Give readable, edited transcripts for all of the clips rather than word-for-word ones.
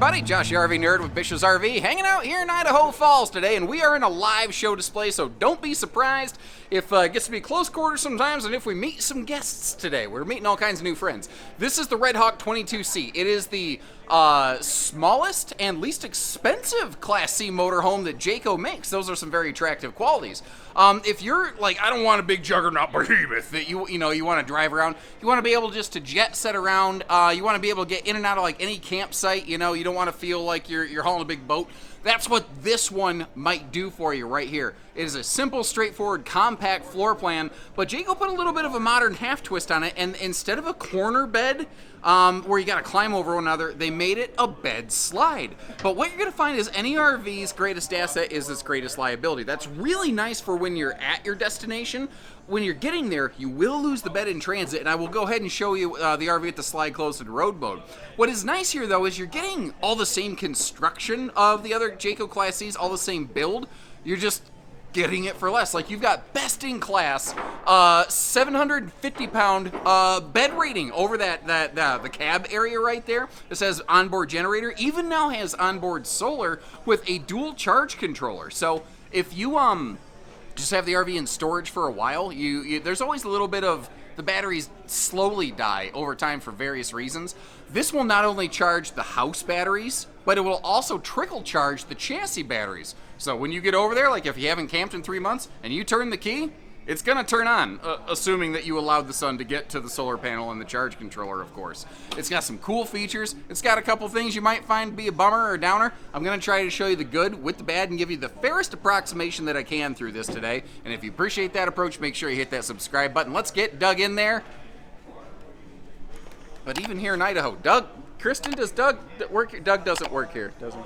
everybody, Josh the RV Nerd with Bish's RV, hanging out here in Idaho Falls today, and we are in a live show display, so don't be surprised if it gets to be close quarters sometimes, and if we meet some guests today. We're meeting all kinds of new friends. This is the Redhawk 22C. It is the smallest and least expensive Class C motorhome that Jayco makes. Those are some very attractive qualities. If you're like, I don't want a big juggernaut behemoth that you want to drive around, you want to be able just to jet set around, you want to be able to get in and out of like any campsite, you don't want to feel like you're hauling a big boat. That's what this one might do for you right here. It is a simple, straightforward, compact floor plan, but Jayco put a little bit of a modern half twist on it, and instead of a corner bed where you gotta climb over one another, they made it a bed slide. But what you're gonna find is any RV's greatest asset is its greatest liability. That's really nice for when you're at your destination. When you're getting there, you will lose the bed in transit, and I will go ahead and show you the RV at the slide close to road mode. What is nice here, though, is you're getting all the same construction of the other Jayco Class Cs, all the same build. You're just getting it for less. Like, you've got best-in-class 750-pound bed rating over the cab area right there. It says onboard generator. Even now has onboard solar with a dual charge controller. So if you just have the RV in storage for a while, there's always a little bit of the batteries slowly die over time for various reasons. This will not only charge the house batteries, but it will also trickle charge the chassis batteries. So when you get over there, like if you haven't camped in 3 months and you turn the key, it's gonna turn on, assuming that you allowed the sun to get to the solar panel and the charge controller, of course. It's got some cool features. It's got a couple things you might find be a bummer or a downer. I'm gonna try to show you the good with the bad and give you the fairest approximation that I can through this today. And if you appreciate that approach, make sure you hit that subscribe button. Let's get dug in there. But even here in Idaho, Kristen, does Doug work here? Doug doesn't work here, does he?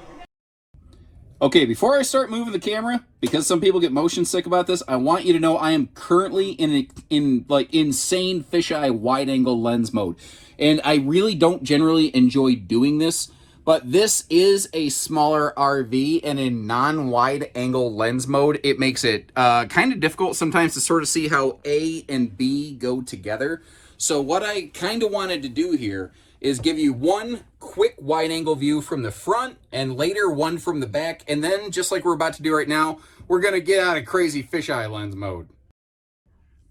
Okay, before I start moving the camera, because some people get motion sick about this, I want you to know I am currently in like insane fisheye wide-angle lens mode. And I really don't generally enjoy doing this, but this is a smaller RV, and in non-wide-angle lens mode, it makes it kind of difficult sometimes to sort of see how A and B go together. So what I kind of wanted to do here is give you one quick wide-angle view from the front, and later one from the back, and then, just like we're about to do right now, we're going to get out of crazy fisheye lens mode.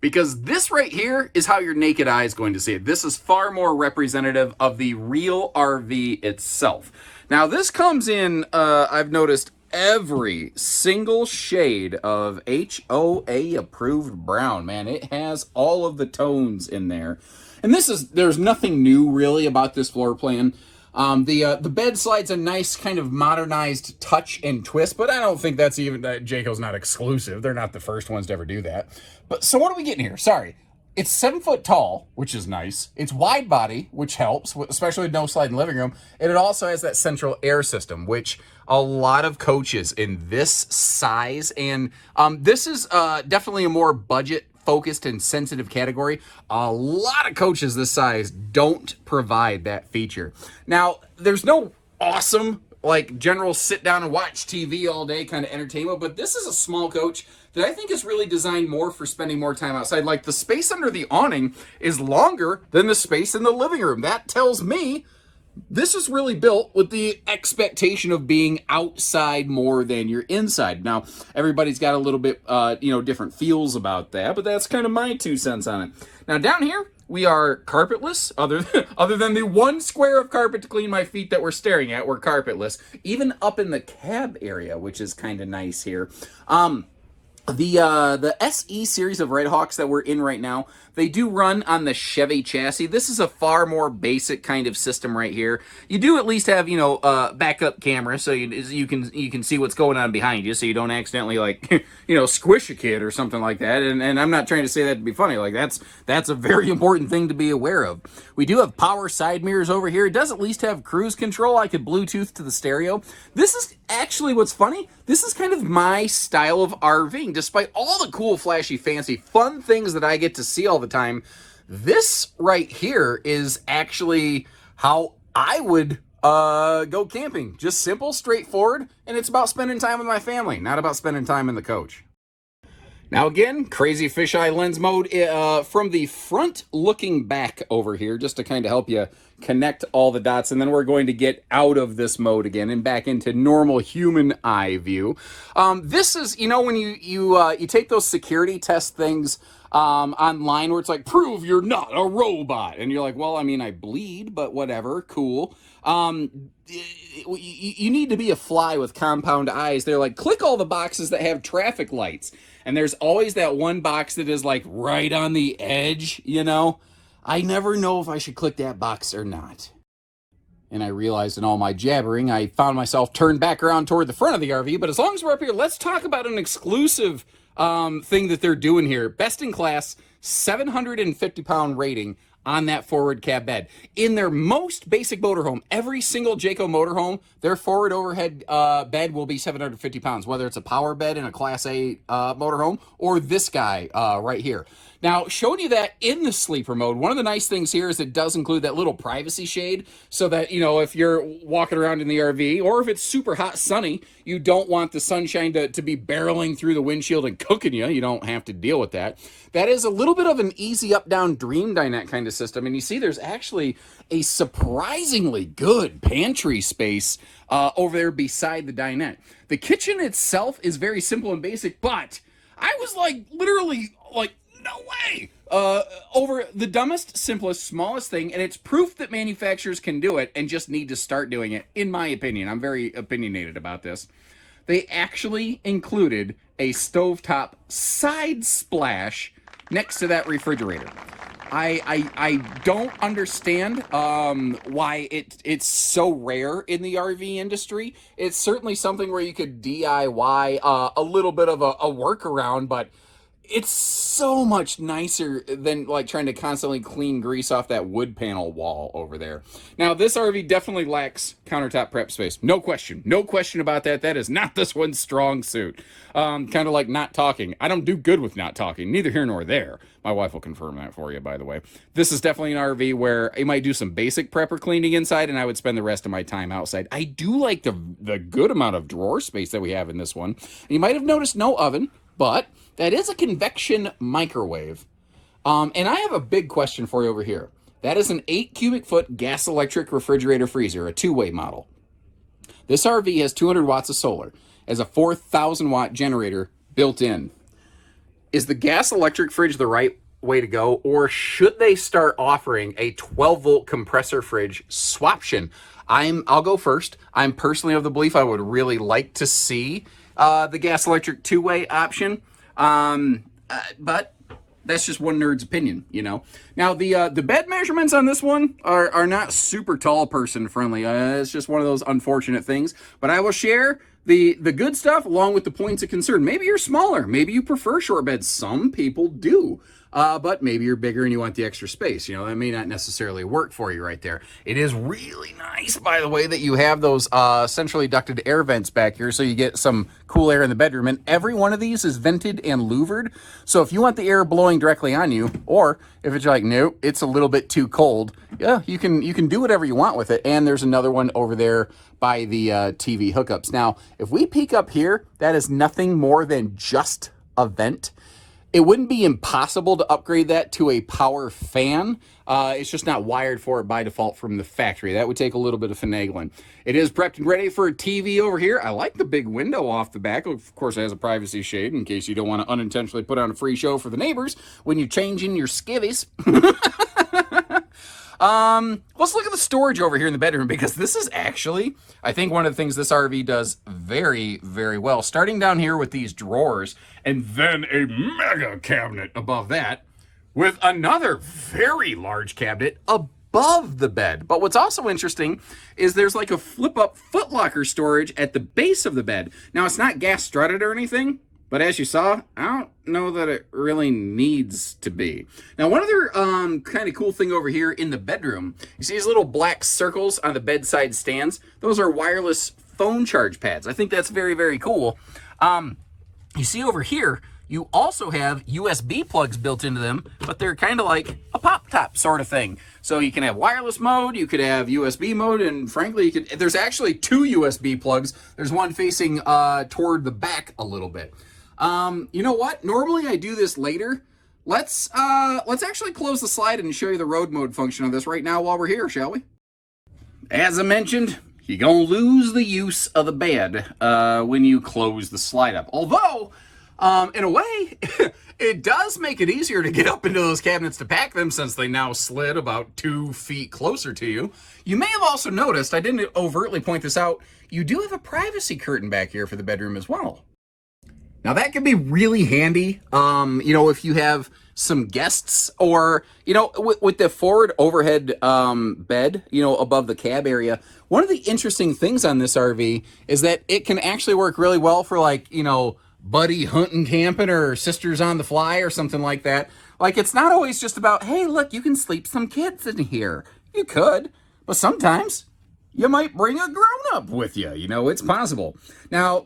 Because this right here is how your naked eye is going to see it. This is far more representative of the real RV itself. Now, this comes in, I've noticed, every single shade of HOA approved brown. Man, it has all of the tones in there. And there's nothing new really about this floor plan. The bed slide's a nice kind of modernized touch and twist, but I don't think that's even, Jayco's not exclusive. They're not the first ones to ever do that. But so what are we getting here? Sorry. It's 7 foot tall, which is nice. It's wide body, which helps, especially with no slide in the living room. And it also has that central air system, which a lot of coaches in this size, and this is definitely a more budget focused and sensitive category. A lot of coaches this size don't provide that feature. Now, there's no awesome like general sit down and watch TV all day kind of entertainment, but this is a small coach that I think is really designed more for spending more time outside. Like, the space under the awning is longer than the space in the living room. That tells me this is really built with the expectation of being outside more than you're inside. Now, everybody's got a little bit, different feels about that, but that's kind of my 2 cents on it. Now, down here, we are carpetless, other than the 1 square of carpet to clean my feet that we're staring at, we're carpetless. Even up in the cab area, which is kind of nice here. The SE series of Redhawks that we're in right now, they do run on the Chevy chassis. This is a far more basic kind of system right here. You do at least have, backup camera, so you can see what's going on behind you, so you don't accidentally, like, squish a kid or something like that. And I'm not trying to say that to be funny. Like, that's a very important thing to be aware of. We do have power side mirrors over here. It does at least have cruise control. I could Bluetooth to the stereo. This is actually what's funny. This is kind of my style of RVing. Despite all the cool, flashy, fancy, fun things that I get to see all the time, this right here is actually how I would go camping. Just simple, straightforward, and it's about spending time with my family, not about spending time in the coach. Now again, crazy fisheye lens mode from the front looking back over here, just to kind of help you connect all the dots, and then we're going to get out of this mode again and back into normal human eye view. This is, you know, when you take those security test things online where it's like, prove you're not a robot, and you're like, well, I mean, I bleed, but whatever, cool. You need to be a fly with compound eyes. They're like, click all the boxes that have traffic lights. And there's always that one box that is like right on the edge, you know? I never know if I should click that box or not. And I realized in all my jabbering, I found myself turned back around toward the front of the RV. But as long as we're up here, let's talk about an exclusive thing that they're doing here. Best in class, 750-pound rating on that forward cab bed. In their most basic motorhome, every single Jayco motorhome, their forward overhead bed will be 750 pounds, whether it's a power bed in a Class A motorhome or this guy right here. Now, showing you that in the sleeper mode, one of the nice things here is it does include that little privacy shade so that, you know, if you're walking around in the RV or if it's super hot sunny, you don't want the sunshine to be barreling through the windshield and cooking you. You don't have to deal with that. That is a little bit of an easy up-down dream dinette kind of system. And you see there's actually a surprisingly good pantry space over there beside the dinette. The kitchen itself is very simple and basic, but I was like literally like, no way! Over the dumbest, simplest, smallest thing, and it's proof that manufacturers can do it and just need to start doing it, in my opinion. I'm very opinionated about this. They actually included a stovetop side splash next to that refrigerator. I don't understand why it's so rare in the RV industry. It's certainly something where you could DIY a little bit of a workaround, but it's so much nicer than like trying to constantly clean grease off that wood panel wall over there. Now, this RV definitely lacks countertop prep space. No question about that. That is not this one's strong suit. Kind of like not talking. I don't do good with not talking, neither here nor there. My wife will confirm that for you, by the way. This is definitely an RV where I might do some basic prepper cleaning inside, and I would spend the rest of my time outside. I do like the good amount of drawer space that we have in this one. You might have noticed no oven, but that is a convection microwave. And I have a big question for you over here. That is an 8 cubic foot gas electric refrigerator freezer, a two-way model. This RV has 200 watts of solar, as a 4,000 watt generator built in. Is the gas electric fridge the right way to go, or should they start offering a 12 volt compressor fridge swaption? I'll go first. I'm personally of the belief I would really like to see the gas electric two-way option. But that's just one nerd's opinion, you know. Now, the bed measurements on this one are not super tall person friendly. It's just one of those unfortunate things. But I will share the good stuff along with the points of concern. Maybe you're smaller. Maybe you prefer short beds. Some people do. But maybe you're bigger and you want the extra space. You know, that may not necessarily work for you right there. It is really nice, by the way, that you have those centrally ducted air vents back here so you get some cool air in the bedroom. And every one of these is vented and louvered. So if you want the air blowing directly on you, or if it's like, no, it's a little bit too cold, yeah, you can do whatever you want with it. And there's another one over there by the TV hookups. Now, if we peek up here, that is nothing more than just a vent. It wouldn't be impossible to upgrade that to a power fan. It's just not wired for it by default from the factory. That would take a little bit of finagling. It is prepped and ready for a TV over here. I like the big window off the back. Of course, it has a privacy shade in case you don't want to unintentionally put on a free show for the neighbors when you're changing your skivvies. Let's look at the storage over here in the bedroom, because this is actually, I think, one of the things this RV does very, very well. Starting down here with these drawers, and then a mega cabinet above that, with another very large cabinet above the bed. But what's also interesting is there's like a flip-up footlocker storage at the base of the bed. Now, it's not gas strutted or anything, but as you saw, I don't know that it really needs to be. Now, one other kind of cool thing over here in the bedroom, you see these little black circles on the bedside stands? Those are wireless phone charge pads. I think that's very, very cool. You see over here, you also have USB plugs built into them, but they're kind of like a pop-top sort of thing. So you can have wireless mode, you could have USB mode, and frankly, there's actually two USB plugs. There's one facing toward the back a little bit. You know what? Normally I do this later. Let's actually close the slide and show you the road mode function of this right now while we're here, shall we? As I mentioned, you're gonna lose the use of the bed when you close the slide up. Although, in a way, it does make it easier to get up into those cabinets to pack them since they now slid about 2 feet closer to you. You may have also noticed, I didn't overtly point this out, you do have a privacy curtain back here for the bedroom as well. Now that can be really handy, if you have some guests or, with the forward overhead bed, above the cab area. One of the interesting things on this RV is that it can actually work really well for buddy hunting camping or sisters on the fly or something like that. Like, it's not always just about, hey, look, you can sleep some kids in here. You could, but sometimes you might bring a grown-up with you. It's possible. Now,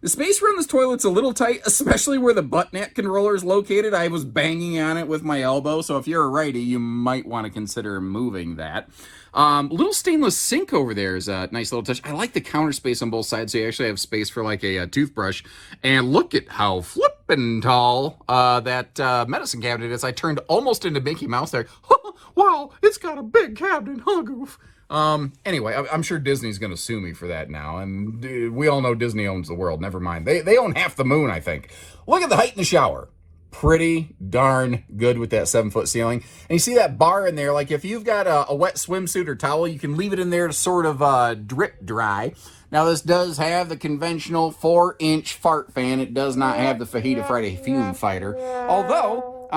the space around this toilet's a little tight, especially where the butt neck controller is located. I was banging on it with my elbow, so if you're a righty, you might want to consider moving that. Little stainless sink over there is a nice little touch. I like the counter space on both sides, so you actually have space for a toothbrush. And look at how flippin' tall that medicine cabinet is. I turned almost into Mickey Mouse there. Wow, it's got a big cabinet, huh, Goof? Anyway, I'm sure Disney's going to sue me for that now, and we all know Disney owns the world. Never mind. They own half the moon, I think. Look at the height in the shower. Pretty darn good with that 7-foot ceiling. And you see that bar in there, if you've got a wet swimsuit or towel, you can leave it in there to sort of drip dry. Now, this does have the conventional 4-inch fart fan. It does not have the Fajita Friday fume fighter. Although,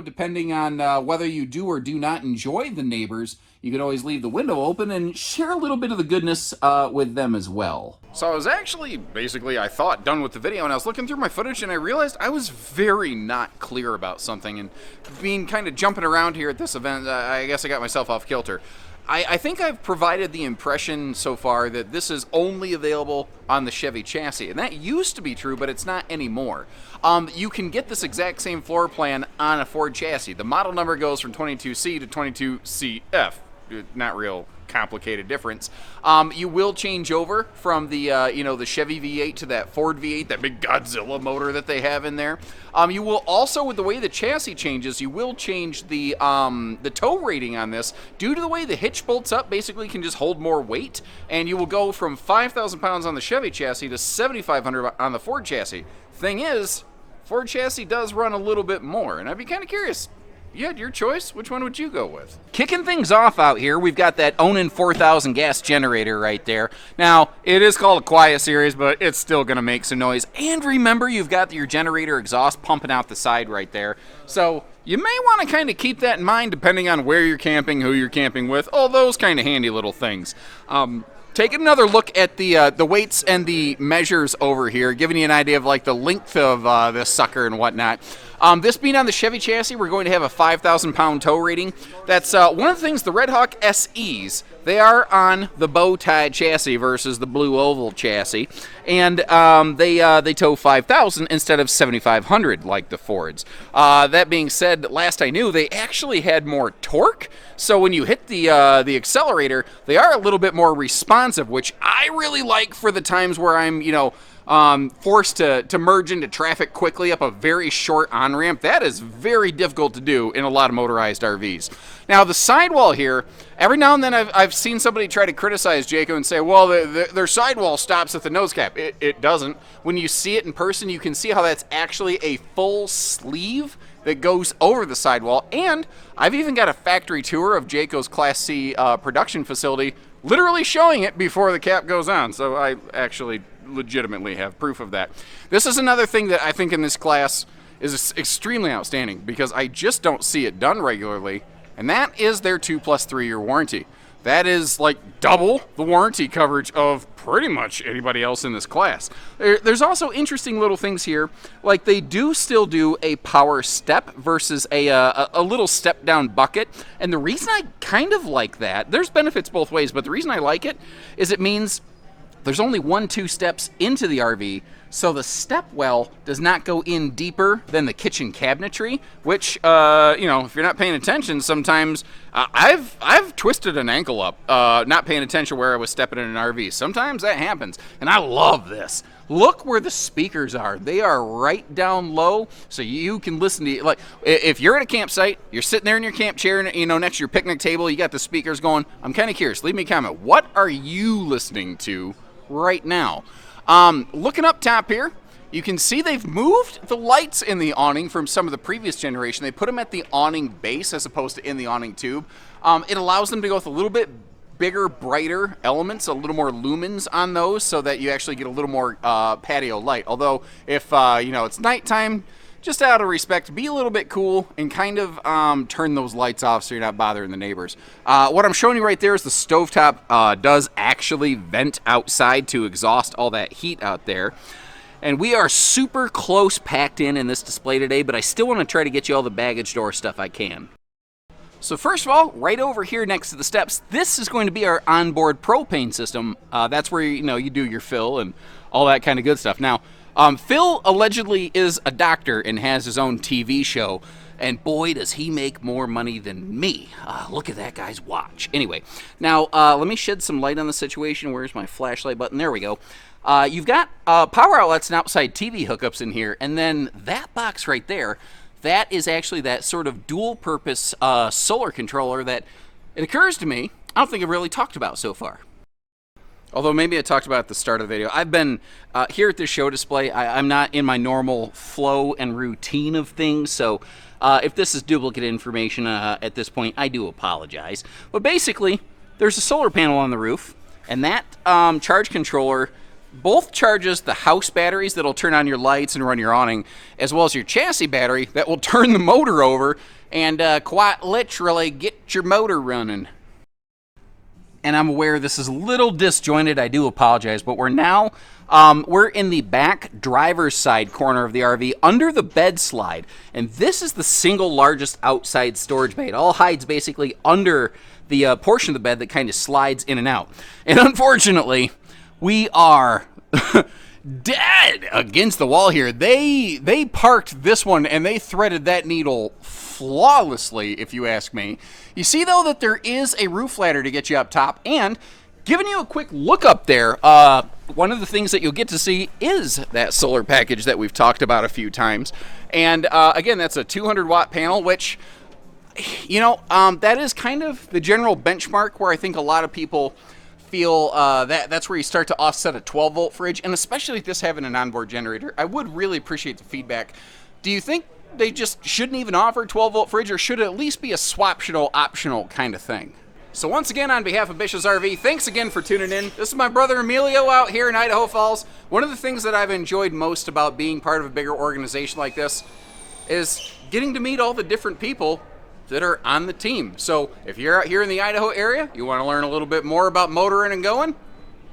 depending on whether you do or do not enjoy the neighbors, you could always leave the window open and share a little bit of the goodness with them as well. So I was actually, I thought, done with the video, and I was looking through my footage, and I realized I was very not clear about something, and being kind of jumping around here at this event, I guess I got myself off kilter. I think I've provided the impression so far that this is only available on the Chevy chassis, and that used to be true, but it's not anymore. You can get this exact same floor plan on a Ford chassis. The model number goes from 22C to 22CF. Not real complicated difference. You will change over from the the Chevy V8 to that Ford V8, that big Godzilla motor that they have in there. You will also, with the way the chassis changes, you will change the tow rating on this due to the way the hitch bolts up. Basically, can just hold more weight, and you will go from 5,000 pounds on the Chevy chassis to 7,500 on the Ford chassis. Thing is, Ford chassis does run a little bit more, and I'd be kind of curious. You had your choice. Which one would you go with? Kicking things off out here, we've got that Awning 4000 gas generator right there. Now, it is called a quiet series, but it's still going to make some noise. And remember, you've got your generator exhaust pumping out the side right there. So you may want to kind of keep that in mind depending on where you're camping, who you're camping with, all those kind of handy little things. Taking another look at the weights and the measures over here, giving you an idea of the length of this sucker and whatnot. This being on the Chevy chassis, we're going to have a 5,000 pound tow rating. That's one of the things, the Redhawk SEs, they are on the bow tie chassis versus the blue oval chassis, and they tow 5,000 instead of 7,500 like the Fords. That being said, last I knew, they actually had more torque, so when you hit the accelerator, they are a little bit more responsive, which I really like for the times where I'm, forced to merge into traffic quickly up a very short on-ramp. That is very difficult to do in a lot of motorized RVs. Now, the sidewall here, every now and then I've seen somebody try to criticize Jayco and say, well, their sidewall stops at the nose cap. It doesn't. When you see it in person, you can see how that's actually a full sleeve that goes over the sidewall. And I've even got a factory tour of Jayco's Class C production facility, literally showing it before the cap goes on. So I actually legitimately have proof of that. This is another thing that I think in this class is extremely outstanding because I just don't see it done regularly, and that is their 2+3 year warranty. That is double the warranty coverage of pretty much anybody else in this class. There's also interesting little things here, they do still do a power step versus a little step down bucket, and the reason I kind of like that, there's benefits both ways, but the reason I like it is it means there's only 1-2 steps into the RV, so the step well does not go in deeper than the kitchen cabinetry, which, if you're not paying attention, sometimes I've twisted an ankle up, not paying attention where I was stepping in an RV. Sometimes that happens, and I love this. look where the speakers are. They are right down low, so you can listen to, like, if you're at a campsite, you're sitting there in your camp chair, you know, next to your picnic table, you got the speakers going. I'm kind of curious. Leave me a comment. What are you listening to right now? Looking up top here, you can see they've moved the lights in the awning from some of the previous generation. They put them at the awning base as opposed to in the awning tube. It allows them to go with a little bit bigger, brighter elements, a little more lumens on those, so that you actually get a little more patio light. Although, if you know, it's nighttime, just out of respect, be a little bit cool and kind of turn those lights off so you're not bothering the neighbors. What I'm showing you right there is the stovetop does actually vent outside to exhaust all that heat out there. And we are super close packed in this display today, but I still want to try to get you all the baggage door stuff I can. So first of all, right over here next to the steps, this is going to be our onboard propane system. That's where you do your fill and all that kind of good stuff. Now, Phil allegedly is a doctor and has his own TV show, and boy, does he make more money than me. Look at that guy's watch. Anyway, now let me shed some light on the situation. Where's my flashlight button? There we go. You've got power outlets and outside TV hookups in here, and then that box right there, that is actually that sort of dual-purpose solar controller that, it occurs to me, I don't think I've really talked about so far. Although maybe I talked about it at the start of the video. I've been here at this show display. I'm not in my normal flow and routine of things, so if this is duplicate information at this point, I do apologize. But basically, there's a solar panel on the roof, and that charge controller both charges the house batteries that'll turn on your lights and run your awning, as well as your chassis battery that will turn the motor over and quite literally get your motor running. And I'm aware this is a little disjointed, I do apologize, but we're now, we're in the back driver's side corner of the RV under the bed slide, and this is the single largest outside storage bay. It all hides basically under the portion of the bed that kind of slides in and out. And unfortunately, we are dead against the wall here. They parked this one and they threaded that needle flawlessly, if you ask me. You see, though, that there is a roof ladder to get you up top, and giving you a quick look up there, one of the things that you'll get to see is that solar package that we've talked about a few times. And again, that's a 200-watt panel, which, you know, that is kind of the general benchmark where I think a lot of people feel that's where you start to offset a 12-volt fridge, and especially with this having an onboard generator, I would really appreciate the feedback. Do you think they just shouldn't even offer a 12-volt fridge, or should it at least be a optional kind of thing? So once again, on behalf of Bish's RV, thanks again for tuning in. This is my brother Emilio out here in Idaho Falls. One of the things that I've enjoyed most about being part of a bigger organization like this is getting to meet all the different people that are on the team. So if you're out here in the Idaho area, you want to learn a little bit more about motoring and going,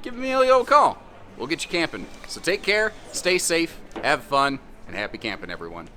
give Emilio a call. We'll get you camping. So take care, stay safe, have fun, and happy camping, everyone.